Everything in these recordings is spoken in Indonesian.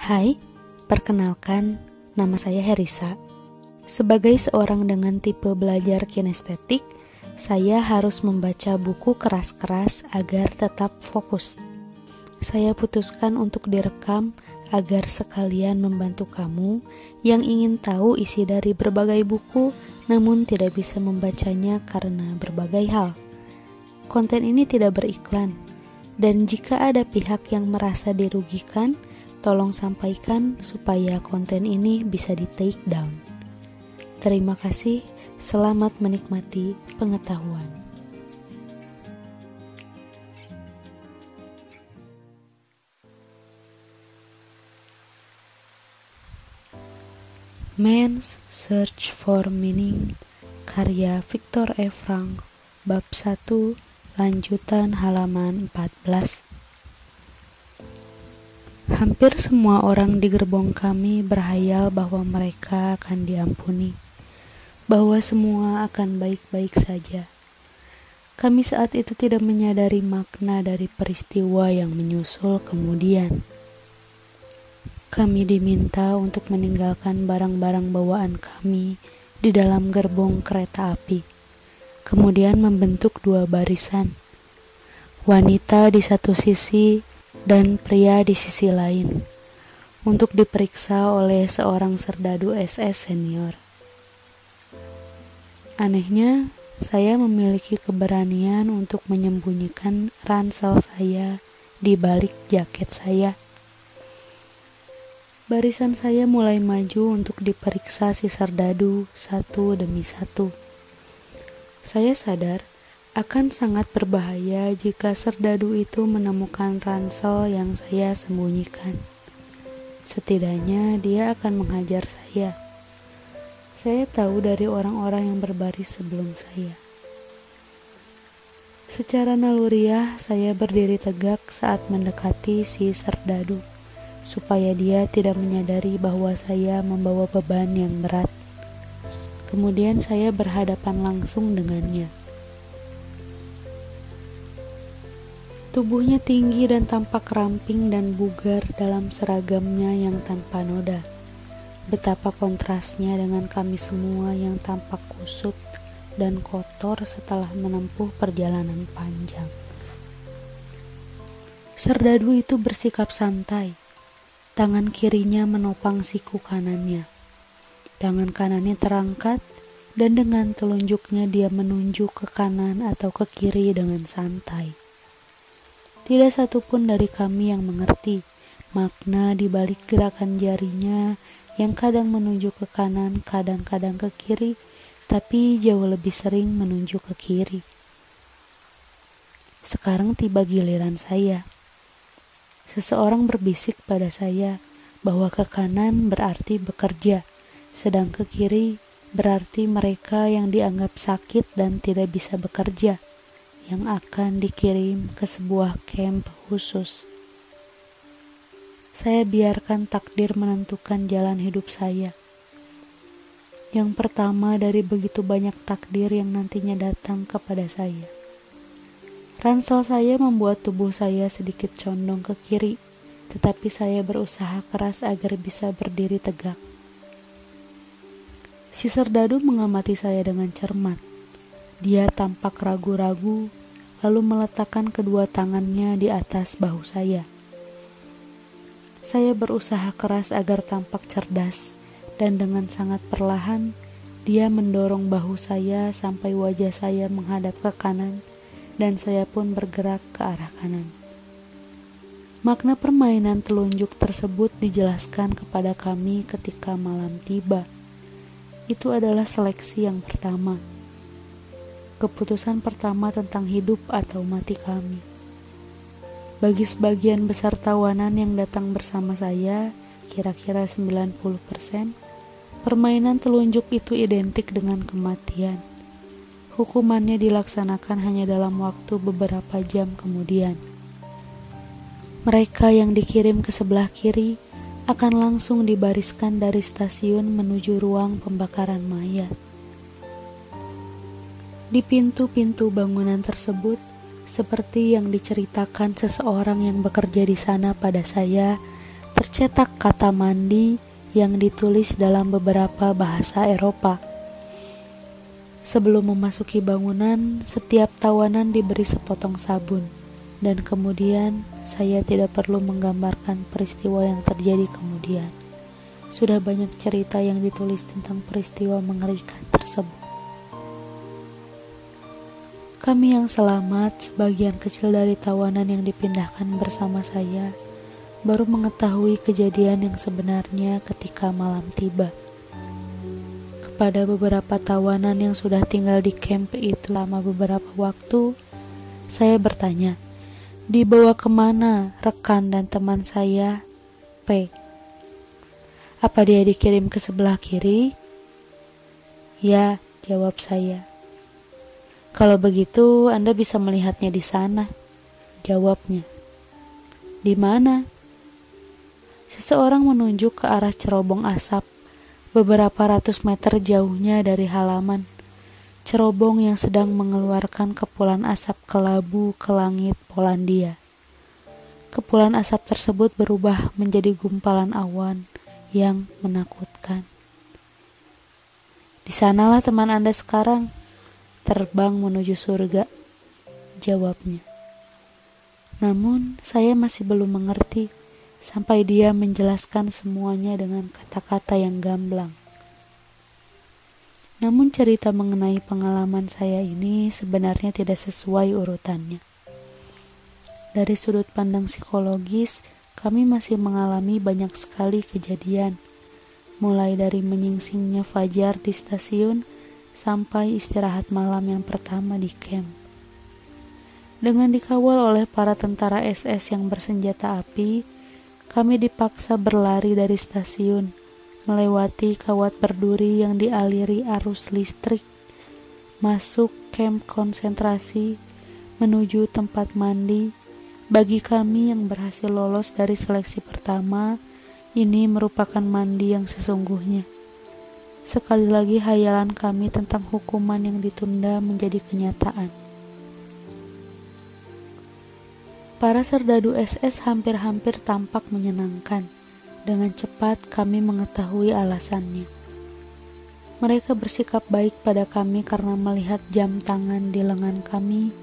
Hai, perkenalkan, nama saya Herisa. Sebagai seorang dengan tipe belajar kinestetik, saya harus membaca buku keras-keras agar tetap fokus. Saya putuskan untuk direkam agar sekalian membantu kamu yang ingin tahu isi dari berbagai buku namun tidak bisa membacanya karena berbagai hal. Konten ini tidak beriklan, dan jika ada pihak yang merasa dirugikan, tolong sampaikan supaya konten ini bisa di-take down. Terima kasih, selamat menikmati pengetahuan. Man's Search for Meaning, karya Viktor E. Frankl, bab 1, lanjutan halaman 14. Hampir semua orang di gerbong kami berhayal bahwa mereka akan diampuni, bahwa semua akan baik-baik saja. Kami saat itu tidak menyadari makna dari peristiwa yang menyusul kemudian. Kami diminta untuk meninggalkan barang-barang bawaan kami di dalam gerbong kereta api, kemudian membentuk dua barisan. Wanita di satu sisi dan pria di sisi lain, untuk diperiksa oleh seorang serdadu SS senior. Anehnya, saya memiliki keberanian untuk menyembunyikan ransel saya di balik jaket saya. Barisan saya mulai maju untuk diperiksa si serdadu satu demi satu. Saya sadar akan sangat berbahaya jika serdadu itu menemukan ransel yang saya sembunyikan. Setidaknya dia akan menghajar saya. Saya tahu dari orang-orang yang berbaris sebelum saya. Secara naluriah, saya berdiri tegak saat mendekati si serdadu, supaya dia tidak menyadari bahwa saya membawa beban yang berat. Kemudian saya berhadapan langsung dengannya. Tubuhnya tinggi dan tampak ramping dan bugar dalam seragamnya yang tanpa noda. Betapa kontrasnya dengan kami semua yang tampak kusut dan kotor setelah menempuh perjalanan panjang. Serdadu itu bersikap santai. Tangan kirinya menopang siku kanannya. Tangan kanannya terangkat dan dengan telunjuknya dia menunjuk ke kanan atau ke kiri dengan santai. Tidak satupun dari kami yang mengerti makna di balik gerakan jarinya yang kadang menunjuk ke kanan, kadang-kadang ke kiri, tapi jauh lebih sering menunjuk ke kiri. Sekarang tiba giliran saya. Seseorang berbisik pada saya bahwa ke kanan berarti bekerja, sedang ke kiri berarti mereka yang dianggap sakit dan tidak bisa bekerja, yang akan dikirim ke sebuah camp khusus. Saya biarkan takdir menentukan jalan hidup saya. Yang pertama dari begitu banyak takdir yang nantinya datang kepada saya. Ransel saya membuat tubuh saya sedikit condong ke kiri, tetapi saya berusaha keras agar bisa berdiri tegak. Si serdadu mengamati saya dengan cermat. Dia tampak ragu-ragu, lalu meletakkan kedua tangannya di atas bahu saya. Saya berusaha keras agar tampak cerdas, dan dengan sangat perlahan, dia mendorong bahu saya sampai wajah saya menghadap ke kanan, dan saya pun bergerak ke arah kanan. Makna permainan telunjuk tersebut dijelaskan kepada kami ketika malam tiba. Itu adalah seleksi yang pertama. Keputusan pertama tentang hidup atau mati kami. Bagi sebagian besar tawanan yang datang bersama saya, kira-kira 90%, permainan telunjuk itu identik dengan kematian. Hukumannya dilaksanakan hanya dalam waktu beberapa jam kemudian. Mereka yang dikirim ke sebelah kiri akan langsung dibariskan dari stasiun menuju ruang pembakaran mayat. Di pintu-pintu bangunan tersebut, seperti yang diceritakan seseorang yang bekerja di sana pada saya, tercetak kata mandi yang ditulis dalam beberapa bahasa Eropa. Sebelum memasuki bangunan, setiap tawanan diberi sepotong sabun, dan kemudian saya tidak perlu menggambarkan peristiwa yang terjadi kemudian. Sudah banyak cerita yang ditulis tentang peristiwa mengerikan tersebut. Kami yang selamat, sebagian kecil dari tawanan yang dipindahkan bersama saya, baru mengetahui kejadian yang sebenarnya ketika malam tiba. Kepada beberapa tawanan yang sudah tinggal di camp itu selama beberapa waktu, saya bertanya, dibawa kemana rekan dan teman saya, P? Apa dia dikirim ke sebelah kiri? Ya, jawab saya. Kalau begitu, Anda bisa melihatnya di sana, jawabnya. Di mana? Seseorang menunjuk ke arah cerobong asap, beberapa ratus meter jauhnya dari halaman. Cerobong yang sedang mengeluarkan kepulan asap kelabu ke langit Polandia. Kepulan asap tersebut berubah menjadi gumpalan awan yang menakutkan. Di sanalah teman Anda sekarang, terbang menuju surga, jawabnya. Namun saya masih belum mengerti sampai dia menjelaskan semuanya dengan kata-kata yang gamblang. Namun cerita mengenai pengalaman saya ini sebenarnya tidak sesuai urutannya. Dari sudut pandang psikologis, kami masih mengalami banyak sekali kejadian, mulai dari menyingsingnya fajar di stasiun sampai istirahat malam yang pertama di camp. Dengan dikawal oleh para tentara SS yang bersenjata api, kami dipaksa berlari dari stasiun, melewati kawat berduri yang dialiri arus listrik, masuk camp konsentrasi, menuju tempat mandi. Bagi kami yang berhasil lolos dari seleksi pertama, ini merupakan mandi yang sesungguhnya. Sekali lagi hayalan kami tentang hukuman yang ditunda menjadi kenyataan. Para serdadu SS hampir-hampir tampak menyenangkan. Dengan cepat kami mengetahui alasannya. Mereka bersikap baik pada kami karena melihat jam tangan di lengan kami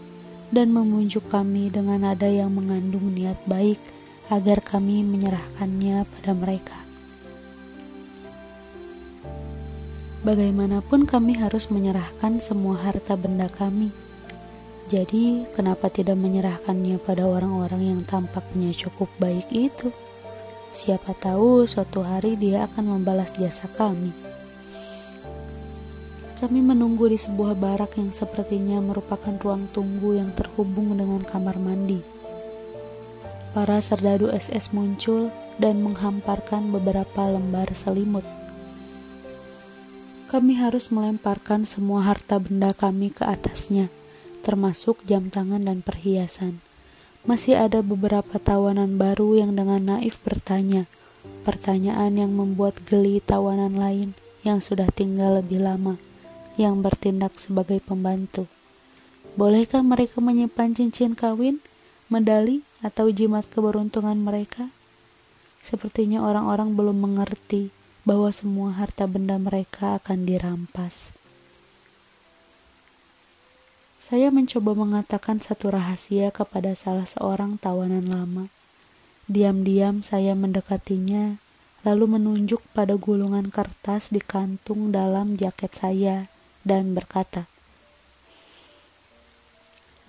dan memujuk kami dengan nada yang mengandung niat baik agar kami menyerahkannya pada mereka. Bagaimanapun kami harus menyerahkan semua harta benda kami. Jadi, kenapa tidak menyerahkannya pada orang-orang yang tampaknya cukup baik itu? Siapa tahu suatu hari dia akan membalas jasa kami. Kami menunggu di sebuah barak yang sepertinya merupakan ruang tunggu yang terhubung dengan kamar mandi. Para serdadu SS muncul dan menghamparkan beberapa lembar selimut. Kami harus melemparkan semua harta benda kami ke atasnya, termasuk jam tangan dan perhiasan. Masih ada beberapa tawanan baru yang dengan naif bertanya, pertanyaan yang membuat geli tawanan lain yang sudah tinggal lebih lama, yang bertindak sebagai pembantu. Bolehkah mereka menyimpan cincin kawin, medali, atau jimat keberuntungan mereka? Sepertinya orang-orang belum mengerti bahwa semua harta benda mereka akan dirampas. Saya mencoba mengatakan satu rahasia kepada salah seorang tawanan lama. Diam-diam saya mendekatinya, lalu menunjuk pada gulungan kertas di kantung dalam jaket saya dan berkata,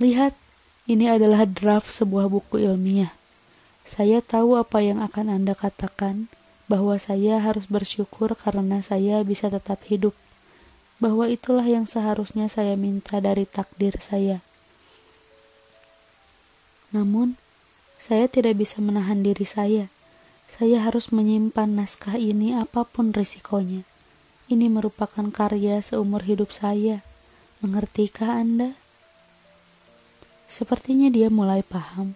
"Lihat, ini adalah draft sebuah buku ilmiah. Saya tahu apa yang akan Anda katakan, bahwa saya harus bersyukur karena saya bisa tetap hidup, bahwa itulah yang seharusnya saya minta dari takdir saya. Namun, saya tidak bisa menahan diri saya. Saya harus menyimpan naskah ini apapun risikonya. Ini merupakan karya seumur hidup saya. Mengertikah Anda?" Sepertinya dia mulai paham.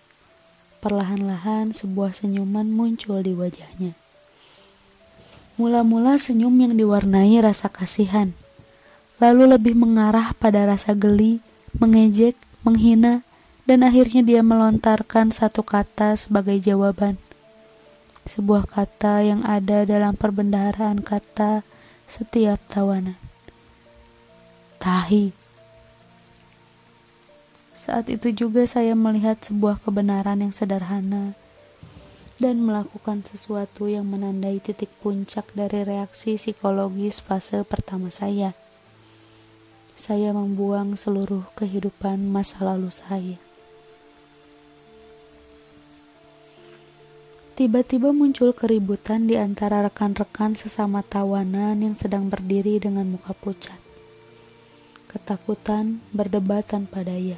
Perlahan-lahan sebuah senyuman muncul di wajahnya. Mula-mula senyum yang diwarnai rasa kasihan, lalu lebih mengarah pada rasa geli, mengejek, menghina, dan akhirnya dia melontarkan satu kata sebagai jawaban. sebuah kata yang ada dalam perbendaharaan kata setiap tawanan. Tahi. Saat itu juga saya melihat sebuah kebenaran yang sederhana dan melakukan sesuatu yang menandai titik puncak dari reaksi psikologis fase pertama saya. Saya membuang seluruh kehidupan masa lalu saya. Tiba-tiba muncul keributan di antara rekan-rekan sesama tawanan yang sedang berdiri dengan muka pucat. Ketakutan berdebat tanpa daya.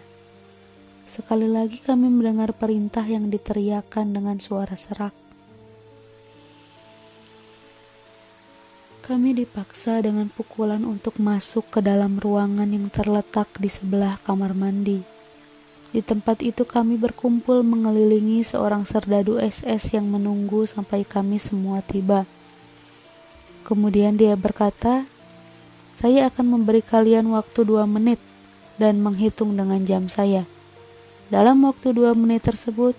Sekali lagi kami mendengar perintah yang diteriakkan dengan suara serak. Kami dipaksa dengan pukulan untuk masuk ke dalam ruangan yang terletak di sebelah kamar mandi. Di tempat itu kami berkumpul mengelilingi seorang serdadu SS yang menunggu sampai kami semua tiba. Kemudian dia berkata, "Saya akan memberi kalian waktu 2 menit dan menghitung dengan jam saya. Dalam waktu 2 menit tersebut,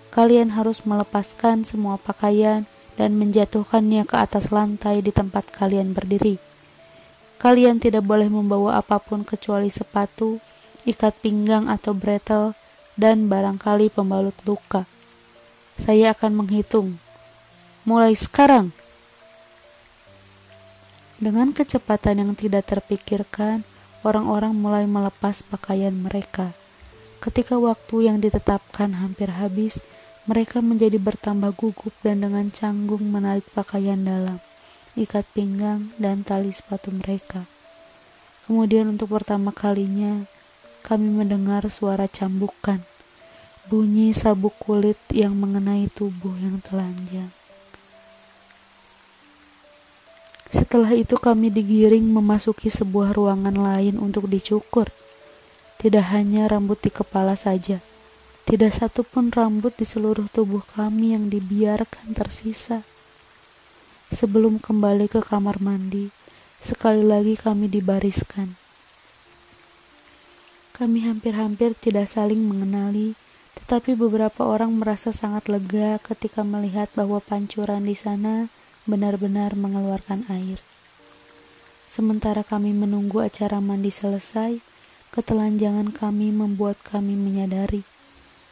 kalian harus melepaskan semua pakaian dan menjatuhkannya ke atas lantai di tempat kalian berdiri. Kalian tidak boleh membawa apapun kecuali sepatu, ikat pinggang atau bretel, dan barangkali pembalut luka. Saya akan menghitung. Mulai sekarang." Dengan kecepatan yang tidak terpikirkan, orang-orang mulai melepas pakaian mereka. Ketika waktu yang ditetapkan hampir habis, mereka menjadi bertambah gugup dan dengan canggung menarik pakaian dalam, ikat pinggang, dan tali sepatu mereka. Kemudian untuk pertama kalinya, kami mendengar suara cambukan, bunyi sabuk kulit yang mengenai tubuh yang telanjang. Setelah itu kami digiring memasuki sebuah ruangan lain untuk dicukur. Tidak hanya rambut di kepala saja, tidak satu pun rambut di seluruh tubuh kami yang dibiarkan tersisa. Sebelum kembali ke kamar mandi, sekali lagi kami dibariskan. Kami hampir-hampir tidak saling mengenali, tetapi beberapa orang merasa sangat lega ketika melihat bahwa pancuran di sana benar-benar mengeluarkan air. Sementara kami menunggu acara mandi selesai, ketelanjangan kami membuat kami menyadari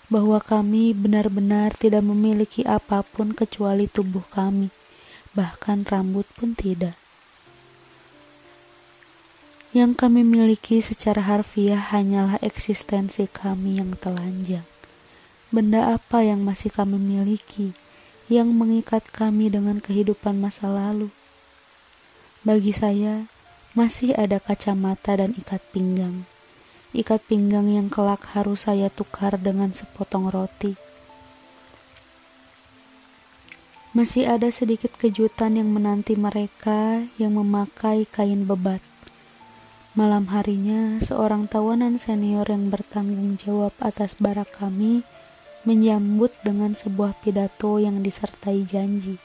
bahwa kami benar-benar tidak memiliki apapun kecuali tubuh kami, bahkan rambut pun tidak. Yang kami miliki secara harfiah hanyalah eksistensi kami yang telanjang. Benda apa yang masih kami miliki, yang mengikat kami dengan kehidupan masa lalu? Bagi saya, masih ada kacamata dan ikat pinggang. Ikat pinggang yang kelak harus saya tukar dengan sepotong roti. Masih ada sedikit kejutan yang menanti mereka yang memakai kain bebat. Malam harinya, seorang tawanan senior yang bertanggung jawab atas barak kami menyambut dengan sebuah pidato yang disertai janji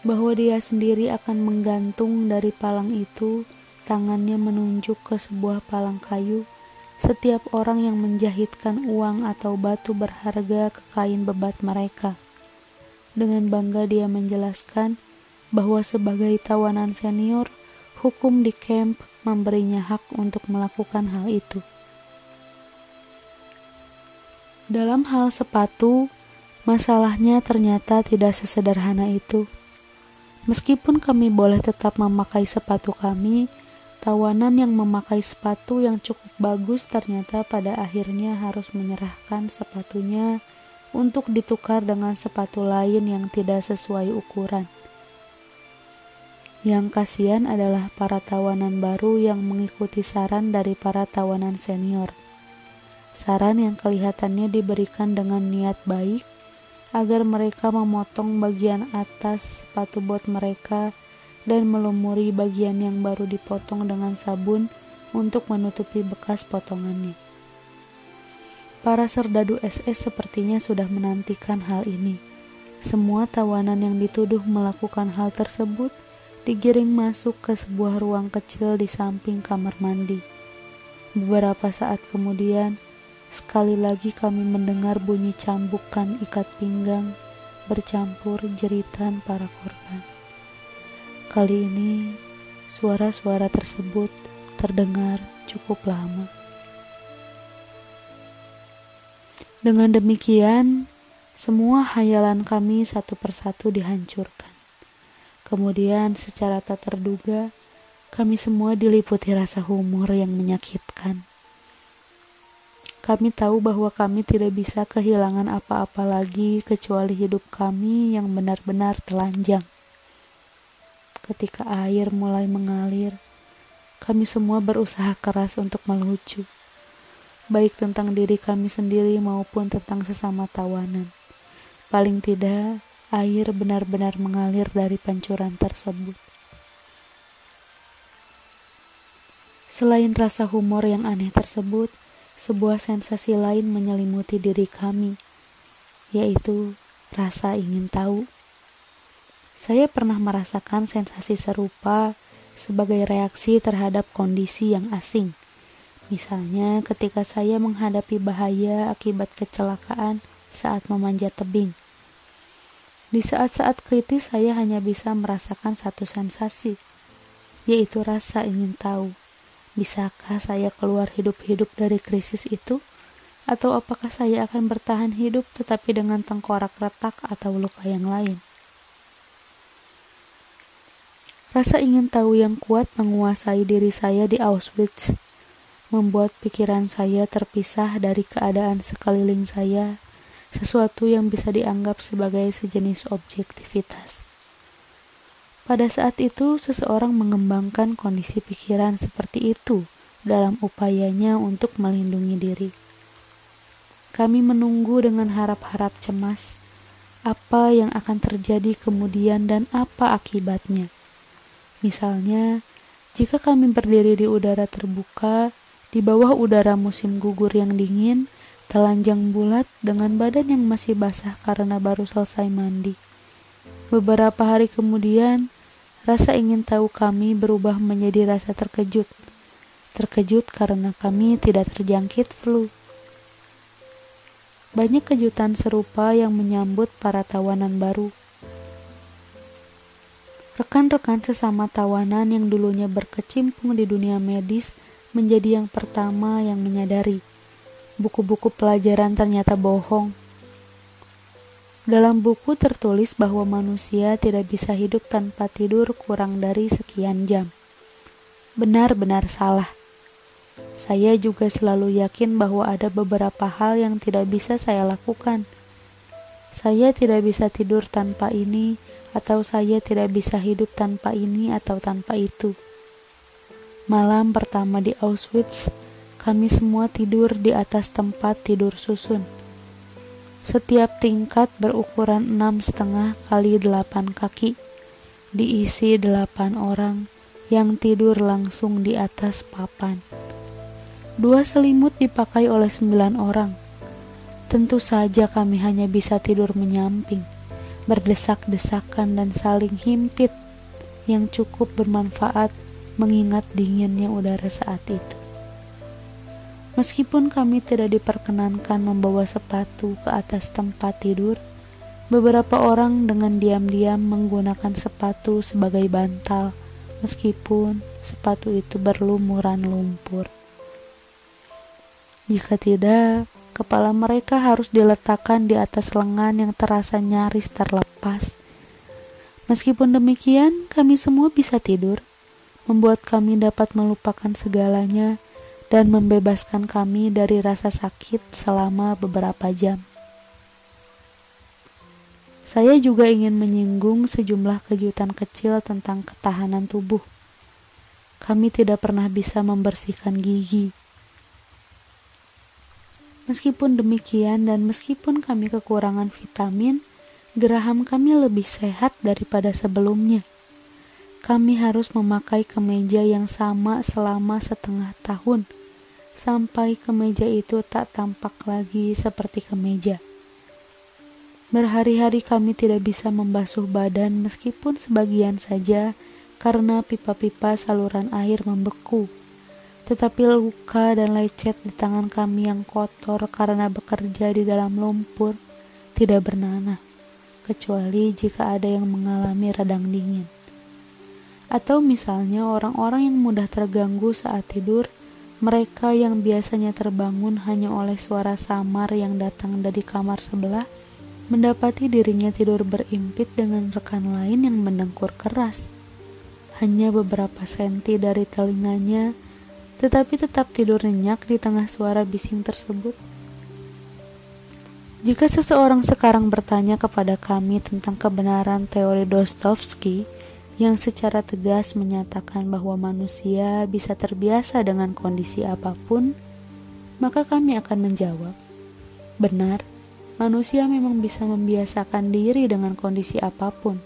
bahwa dia sendiri akan menggantung dari palang itu, tangannya menunjuk ke sebuah palang kayu, setiap orang yang menjahitkan uang atau batu berharga ke kain bebat mereka. Dengan bangga dia menjelaskan bahwa sebagai tawanan senior, hukum di camp memberinya hak untuk melakukan hal itu. Dalam hal sepatu, masalahnya ternyata tidak sesederhana itu. Meskipun kami boleh tetap memakai sepatu kami, tawanan yang memakai sepatu yang cukup bagus ternyata pada akhirnya harus menyerahkan sepatunya untuk ditukar dengan sepatu lain yang tidak sesuai ukuran. Yang kasihan adalah para tawanan baru yang mengikuti saran dari para tawanan senior. Saran yang kelihatannya diberikan dengan niat baik agar mereka memotong bagian atas sepatu bot mereka dan melumuri bagian yang baru dipotong dengan sabun untuk menutupi bekas potongannya. Para serdadu SS sepertinya sudah menantikan hal ini. Semua tawanan yang dituduh melakukan hal tersebut digiring masuk ke sebuah ruang kecil di samping kamar mandi. Beberapa saat kemudian, sekali lagi kami mendengar bunyi cambukan ikat pinggang bercampur jeritan para korban. Kali ini, suara-suara tersebut terdengar cukup lama. Dengan demikian, semua hayalan kami satu persatu dihancurkan. Kemudian secara tak terduga, kami semua diliputi rasa humor yang menyakitkan. Kami tahu bahwa kami tidak bisa kehilangan apa-apa lagi kecuali hidup kami yang benar-benar telanjang. Ketika air mulai mengalir, kami semua berusaha keras untuk melucu, baik tentang diri kami sendiri maupun tentang sesama tawanan. Paling tidak, air benar-benar mengalir dari pancuran tersebut. Selain rasa humor yang aneh tersebut, sebuah sensasi lain menyelimuti diri kami, yaitu rasa ingin tahu. Saya pernah merasakan sensasi serupa sebagai reaksi terhadap kondisi yang asing. Misalnya ketika saya menghadapi bahaya akibat kecelakaan saat memanjat tebing. Di saat-saat kritis saya hanya bisa merasakan satu sensasi, yaitu rasa ingin tahu. Bisakah saya keluar hidup-hidup dari krisis itu? Atau apakah saya akan bertahan hidup tetapi dengan tengkorak retak atau luka yang lain? Rasa ingin tahu yang kuat menguasai diri saya di Auschwitz, membuat pikiran saya terpisah dari keadaan sekeliling saya, sesuatu yang bisa dianggap sebagai sejenis objektivitas. Pada saat itu, seseorang mengembangkan kondisi pikiran seperti itu dalam upayanya untuk melindungi diri. Kami menunggu dengan harap-harap cemas apa yang akan terjadi kemudian dan apa akibatnya. Misalnya, jika kami berdiri di udara terbuka, di bawah udara musim gugur yang dingin, telanjang bulat dengan badan yang masih basah karena baru selesai mandi. Beberapa hari kemudian, rasa ingin tahu kami berubah menjadi rasa terkejut. Terkejut karena kami tidak terjangkit flu. Banyak kejutan serupa yang menyambut para tawanan baru. Rekan-rekan sesama tawanan yang dulunya berkecimpung di dunia medis menjadi yang pertama yang menyadari buku-buku pelajaran ternyata bohong. Dalam buku tertulis bahwa manusia tidak bisa hidup tanpa tidur kurang dari sekian jam. Benar-benar salah. Saya juga selalu yakin bahwa ada beberapa hal yang tidak bisa saya lakukan. Saya tidak bisa tidur tanpa ini, atau saya tidak bisa hidup tanpa ini atau tanpa itu. Malam pertama di Auschwitz, kami semua tidur di atas tempat tidur susun. Setiap tingkat berukuran 6,5 kali 8 kaki, diisi 8 orang yang tidur langsung di atas papan. 2 selimut dipakai oleh 9 orang. Tentu saja kami hanya bisa tidur menyamping, berdesak-desakan dan saling himpit yang cukup bermanfaat mengingat dinginnya udara saat itu. Meskipun kami tidak diperkenankan membawa sepatu ke atas tempat tidur, beberapa orang dengan diam-diam menggunakan sepatu sebagai bantal, meskipun sepatu itu berlumuran lumpur. Jika tidak, kepala mereka harus diletakkan di atas lengan yang terasa nyaris terlepas. Meskipun demikian, kami semua bisa tidur, membuat kami dapat melupakan segalanya, dan membebaskan kami dari rasa sakit selama beberapa jam. Saya juga ingin menyinggung sejumlah kejutan kecil tentang ketahanan tubuh. Kami tidak pernah bisa membersihkan gigi. Meskipun demikian dan meskipun kami kekurangan vitamin, geraham kami lebih sehat daripada sebelumnya. Kami harus memakai kemeja yang sama selama setengah tahun, sampai kemeja itu tak tampak lagi seperti kemeja. Berhari-hari kami tidak bisa membasuh badan meskipun sebagian saja karena pipa-pipa saluran air membeku. Tetapi luka dan lecet di tangan kami yang kotor karena bekerja di dalam lumpur tidak bernanah. kecuali jika ada yang mengalami radang dingin. Atau misalnya orang-orang yang mudah terganggu saat tidur, mereka yang biasanya terbangun hanya oleh suara samar yang datang dari kamar sebelah, mendapati dirinya tidur berimpit dengan rekan lain yang mendengkur keras. Hanya beberapa senti dari telinganya, tetapi tetap tidur nyenyak di tengah suara bising tersebut. Jika seseorang sekarang bertanya kepada kami tentang kebenaran teori Dostoevsky, yang secara tegas menyatakan bahwa manusia bisa terbiasa dengan kondisi apapun, maka kami akan menjawab, benar, manusia memang bisa membiasakan diri dengan kondisi apapun,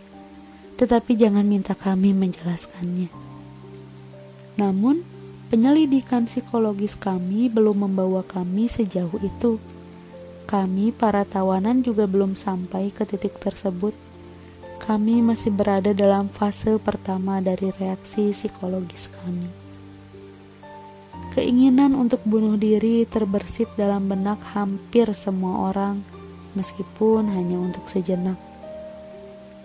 tetapi jangan minta kami menjelaskannya. Namun, penyelidikan psikologis kami belum membawa kami sejauh itu. Kami, para tawanan, juga belum sampai ke titik tersebut. Kami masih berada dalam fase pertama dari reaksi psikologis kami. Keinginan untuk bunuh diri terbersit dalam benak hampir semua orang, meskipun hanya untuk sejenak.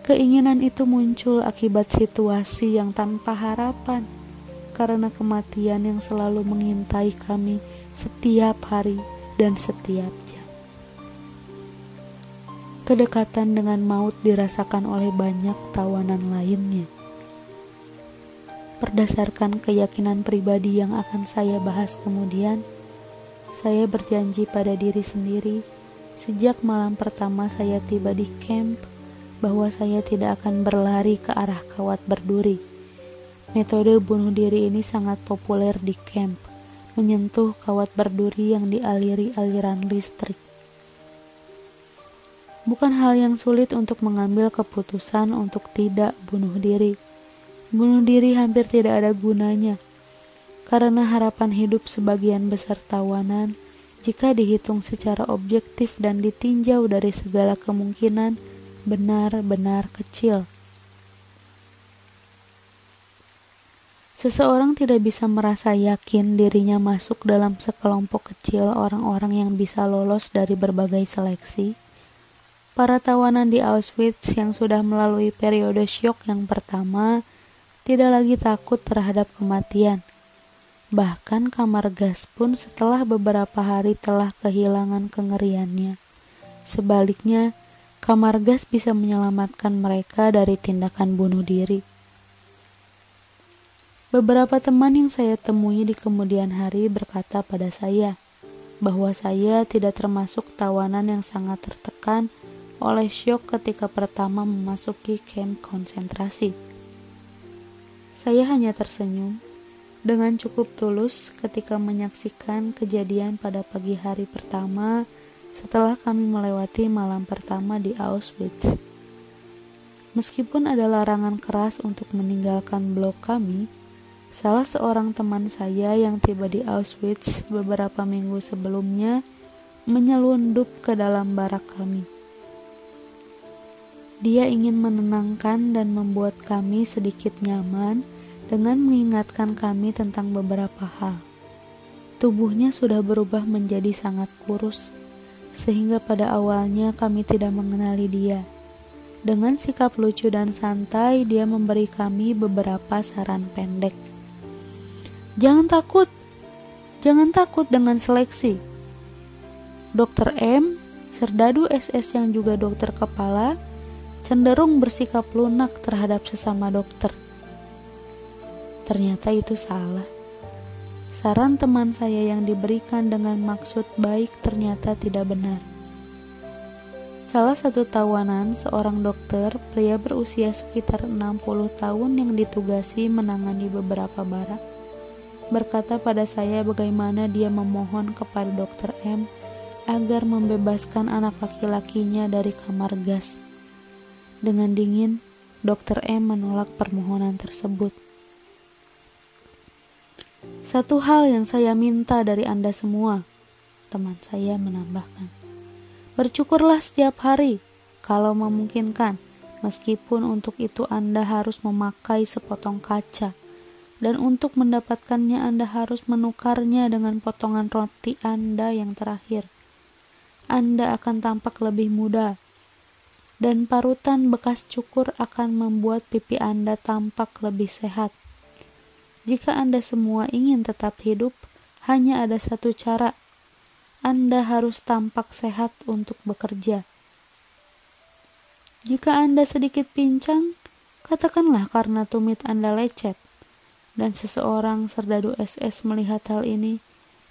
Keinginan itu muncul akibat situasi yang tanpa harapan, karena kematian yang selalu mengintai kami setiap hari dan setiap jam. Kedekatan dengan maut dirasakan oleh banyak tawanan lainnya. Berdasarkan keyakinan pribadi yang akan saya bahas kemudian, saya berjanji pada diri sendiri sejak malam pertama saya tiba di camp bahwa saya tidak akan berlari ke arah kawat berduri. Metode bunuh diri ini sangat populer di camp, menyentuh kawat berduri yang dialiri aliran listrik. Bukan hal yang sulit untuk mengambil keputusan untuk tidak bunuh diri. Bunuh diri hampir tidak ada gunanya, karena harapan hidup sebagian besar tawanan, jika dihitung secara objektif dan ditinjau dari segala kemungkinan, benar-benar kecil. Seseorang tidak bisa merasa yakin dirinya masuk dalam sekelompok kecil orang-orang yang bisa lolos dari berbagai seleksi. Para tawanan di Auschwitz yang sudah melalui periode syok yang pertama tidak lagi takut terhadap kematian. Bahkan kamar gas pun setelah beberapa hari telah kehilangan kengeriannya. Sebaliknya, kamar gas bisa menyelamatkan mereka dari tindakan bunuh diri. Beberapa teman yang saya temui di kemudian hari berkata pada saya bahwa saya tidak termasuk tawanan yang sangat tertekan oleh syok ketika pertama memasuki kamp konsentrasi. Saya hanya tersenyum dengan cukup tulus ketika menyaksikan kejadian pada pagi hari pertama setelah kami melewati malam pertama di Auschwitz. Meskipun ada larangan keras untuk meninggalkan blok kami, salah seorang teman saya yang tiba di Auschwitz beberapa minggu sebelumnya menyelundup ke dalam barak kami. Dia ingin menenangkan dan membuat kami sedikit nyaman dengan mengingatkan kami tentang beberapa hal. Tubuhnya sudah berubah menjadi sangat kurus, sehingga pada awalnya kami tidak mengenali dia. Dengan sikap lucu dan santai, dia memberi kami beberapa saran pendek. Jangan takut dengan seleksi. Dr. M, serdadu SS yang juga dokter kepala, cenderung bersikap lunak terhadap sesama dokter. Ternyata itu salah. Saran teman saya yang diberikan dengan maksud baik ternyata tidak benar. Salah satu tawanan, seorang dokter, pria berusia sekitar 60 tahun yang ditugasi menangani beberapa barak, berkata pada saya bagaimana dia memohon kepada Dr. M agar membebaskan anak laki-lakinya dari kamar gas. Dengan dingin, Dr. M menolak permohonan tersebut. Satu hal yang saya minta dari Anda semua, teman saya menambahkan. Bersyukurlah setiap hari, kalau memungkinkan, meskipun untuk itu Anda harus memakai sepotong kaca, dan untuk mendapatkannya Anda harus menukarnya dengan potongan roti Anda yang terakhir. Anda akan tampak lebih muda. dan parutan bekas cukur akan membuat pipi Anda tampak lebih sehat. Jika Anda semua ingin tetap hidup, hanya ada satu cara. Anda harus tampak sehat untuk bekerja. Jika Anda sedikit pincang, katakanlah karena tumit Anda lecet, dan seseorang serdadu SS melihat hal ini,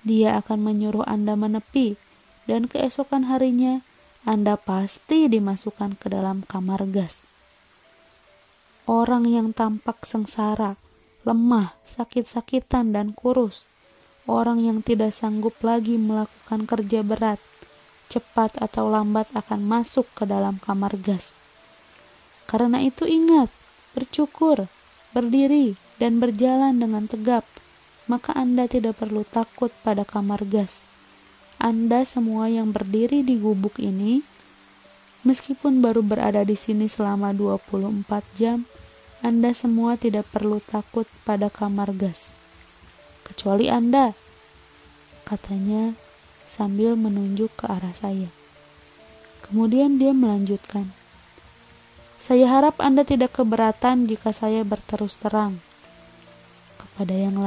dia akan menyuruh Anda menepi, dan keesokan harinya, Anda pasti dimasukkan ke dalam kamar gas. Orang yang tampak sengsara, lemah, sakit-sakitan, dan kurus, orang yang tidak sanggup lagi melakukan kerja berat, cepat atau lambat akan masuk ke dalam kamar gas. Karena itu ingat, bercukur, berdiri, dan berjalan dengan tegap, maka Anda tidak perlu takut pada kamar gas. Anda semua yang berdiri di gubuk ini, meskipun baru berada di sini selama 24 jam, Anda semua tidak perlu takut pada kamar gas. Kecuali Anda, katanya sambil menunjuk ke arah saya. Kemudian dia melanjutkan, saya harap Anda tidak keberatan jika saya berterus terang. Kepada yang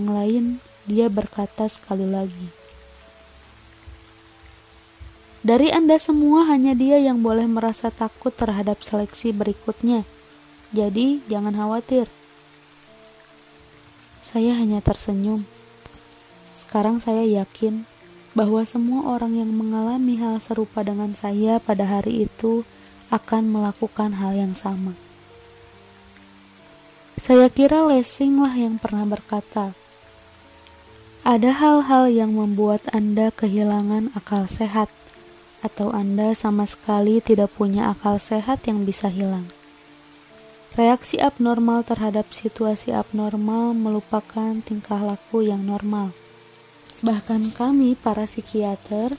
lain, dia berkata sekali lagi, dari Anda semua hanya dia yang boleh merasa takut terhadap seleksi berikutnya. Jadi jangan khawatir. Saya hanya tersenyum. Sekarang saya yakin bahwa semua orang yang mengalami hal serupa dengan saya pada hari itu akan melakukan hal yang sama. Saya kira Lessing-lah yang pernah berkata, ada hal-hal yang membuat Anda kehilangan akal sehat, atau Anda sama sekali tidak punya akal sehat yang bisa hilang. Reaksi abnormal terhadap situasi abnormal melupakan tingkah laku yang normal. Bahkan kami, para psikiater,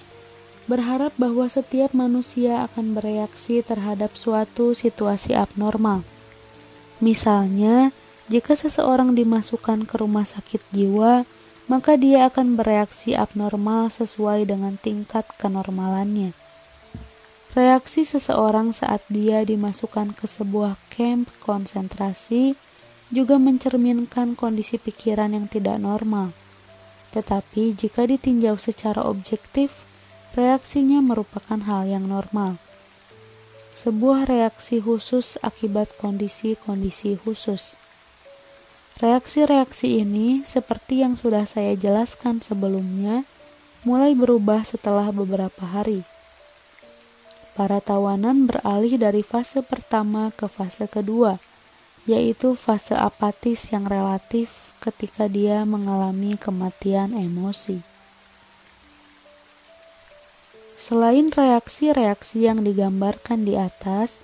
berharap bahwa setiap manusia akan bereaksi terhadap suatu situasi abnormal. Misalnya, jika seseorang dimasukkan ke rumah sakit jiwa, maka dia akan bereaksi abnormal sesuai dengan tingkat kenormalannya. Reaksi seseorang saat dia dimasukkan ke sebuah kamp konsentrasi juga mencerminkan kondisi pikiran yang tidak normal. Tetapi jika ditinjau secara objektif, reaksinya merupakan hal yang normal. Sebuah reaksi khusus akibat kondisi-kondisi khusus. Reaksi-reaksi ini, seperti yang sudah saya jelaskan sebelumnya, mulai berubah setelah beberapa hari. Para tawanan beralih dari fase pertama ke fase kedua, yaitu fase apatis yang relatif ketika dia mengalami kematian emosi. Selain reaksi-reaksi yang digambarkan di atas,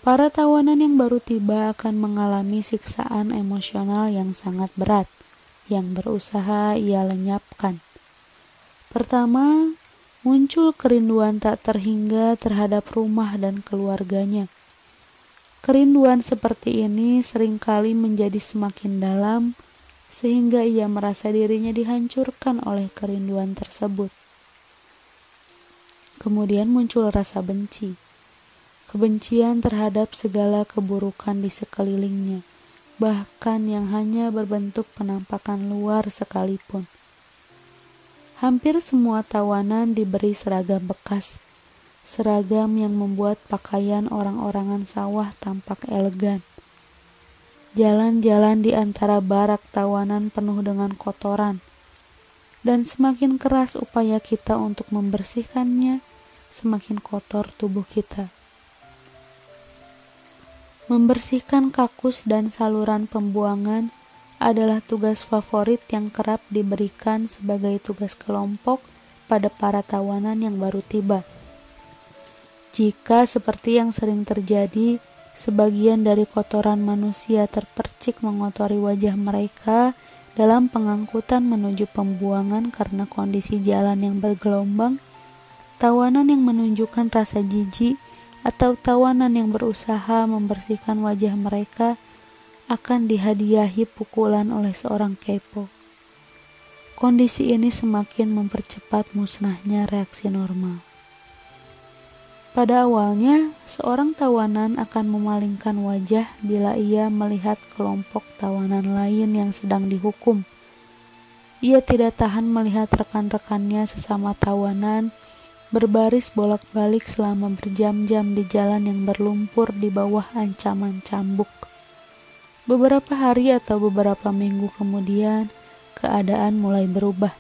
para tawanan yang baru tiba akan mengalami siksaan emosional yang sangat berat, yang berusaha ia lenyapkan. Pertama, muncul kerinduan tak terhingga terhadap rumah dan keluarganya. Kerinduan seperti ini seringkali menjadi semakin dalam, sehingga ia merasa dirinya dihancurkan oleh kerinduan tersebut. Kemudian muncul rasa benci. Kebencian terhadap segala keburukan di sekelilingnya, bahkan yang hanya berbentuk penampakan luar sekalipun. Hampir semua tawanan diberi seragam bekas, seragam yang membuat pakaian orang-orangan sawah tampak elegan. Jalan-jalan di antara barak tawanan penuh dengan kotoran, dan semakin keras upaya kita untuk membersihkannya, semakin kotor tubuh kita. Membersihkan kakus dan saluran pembuangan adalah tugas favorit yang kerap diberikan sebagai tugas kelompok pada para tawanan yang baru tiba. Jika seperti yang sering terjadi, sebagian dari kotoran manusia terpercik mengotori wajah mereka dalam pengangkutan menuju pembuangan karena kondisi jalan yang bergelombang, tawanan yang menunjukkan rasa jijik atau tawanan yang berusaha membersihkan wajah mereka akan dihadiahi pukulan oleh seorang kepo. Kondisi ini semakin mempercepat musnahnya reaksi normal. Pada awalnya, seorang tawanan akan memalingkan wajah bila ia melihat kelompok tawanan lain yang sedang dihukum. Ia tidak tahan melihat rekan-rekannya sesama tawanan berbaris bolak-balik selama berjam-jam di jalan yang berlumpur di bawah ancaman cambuk. Beberapa hari atau beberapa minggu kemudian, keadaan mulai berubah.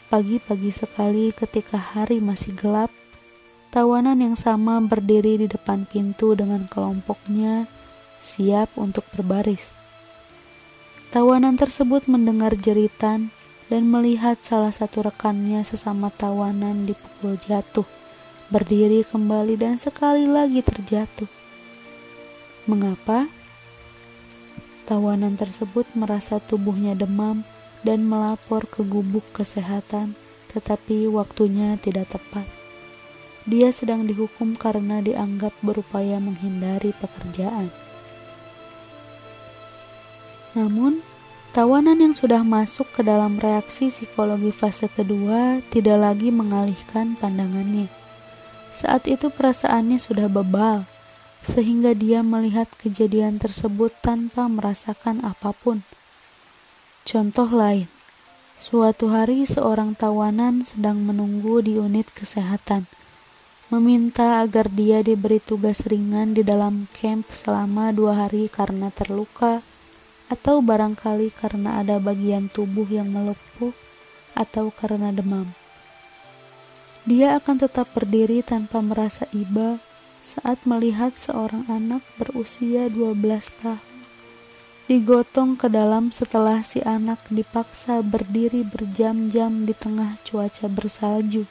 Pagi-pagi sekali ketika hari masih gelap, tawanan yang sama berdiri di depan pintu dengan kelompoknya, siap untuk berbaris. Tawanan tersebut mendengar jeritan dan melihat salah satu rekannya sesama tawanan dipukul jatuh, berdiri kembali dan sekali lagi terjatuh. Mengapa? Tawanan tersebut merasa tubuhnya demam dan melapor ke gubuk kesehatan, tetapi waktunya tidak tepat. Dia sedang dihukum karena dianggap berupaya menghindari pekerjaan. Namun, tawanan yang sudah masuk ke dalam reaksi psikologi fase kedua tidak lagi mengalihkan pandangannya. Saat itu perasaannya sudah bebal, sehingga dia melihat kejadian tersebut tanpa merasakan apapun. Contoh lain, suatu hari seorang tawanan sedang menunggu di unit kesehatan, meminta agar dia diberi tugas ringan di dalam camp selama 2 hari karena terluka, atau barangkali karena ada bagian tubuh yang melepuh, atau karena demam. Dia akan tetap berdiri tanpa merasa iba saat melihat seorang anak berusia 12 tahun digotong ke dalam setelah si anak dipaksa berdiri berjam-jam di tengah cuaca bersalju,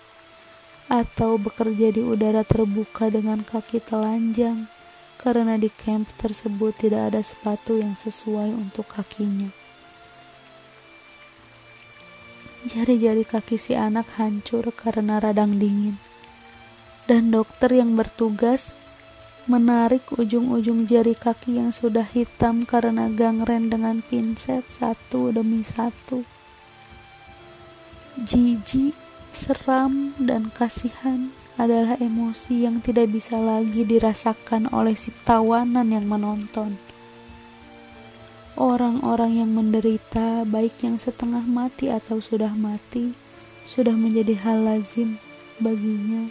atau bekerja di udara terbuka dengan kaki telanjang karena di camp tersebut tidak ada sepatu yang sesuai untuk kakinya. Jari-jari kaki si anak hancur karena radang dingin, dan dokter yang bertugas menarik ujung-ujung jari kaki yang sudah hitam karena gangren dengan pinset satu demi satu. Jijik, seram, dan kasihan adalah emosi yang tidak bisa lagi dirasakan oleh si tawanan yang menonton. Orang-orang yang menderita, baik yang setengah mati atau sudah mati, sudah menjadi hal lazim baginya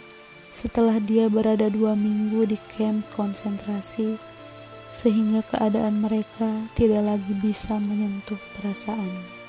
setelah dia berada 2 minggu di kamp konsentrasi, sehingga keadaan mereka tidak lagi bisa menyentuh perasaannya.